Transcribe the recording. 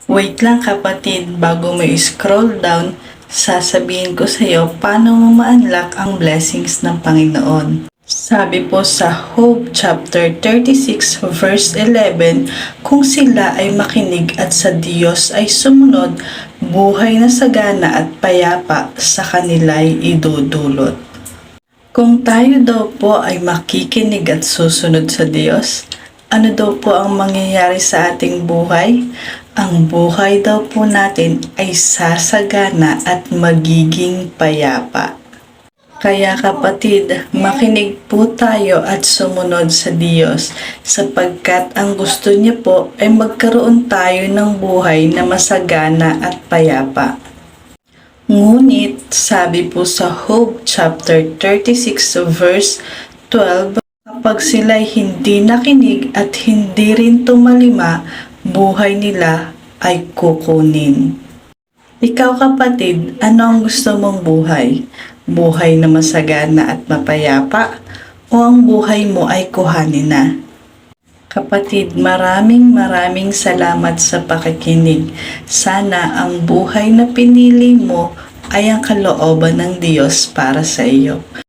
Wait lang kapatid, bago mo scroll down, sasabihin ko sa iyo paano mo ma-unlock ang blessings ng Panginoon. Sabi po sa Job chapter 36 verse 11, kung sila ay makinig at sa Diyos ay sumunod, buhay na sagana at payapa sa kanila'y idudulot. Kung tayo daw po ay makikinig at susunod sa Diyos, ano daw po ang mangyayari sa ating buhay? Ang buhay daw po natin ay sasagana at magiging payapa. Kaya kapatid, makinig po tayo at sumunod sa Diyos sapagkat ang gusto niya po ay magkaroon tayo ng buhay na masagana at payapa. Ngunit sabi po sa Job chapter 36 verse 12, kapag sila'y hindi nakinig at hindi rin tumalima, buhay nila ay kukunin. Ikaw kapatid, ano ang gusto mong buhay? Buhay na masagana at mapayapa? O ang buhay mo ay kuhanin na? Kapatid, maraming salamat sa pakikinig. Sana ang buhay na pinili mo ay ang kalooban ng Diyos para sa iyo.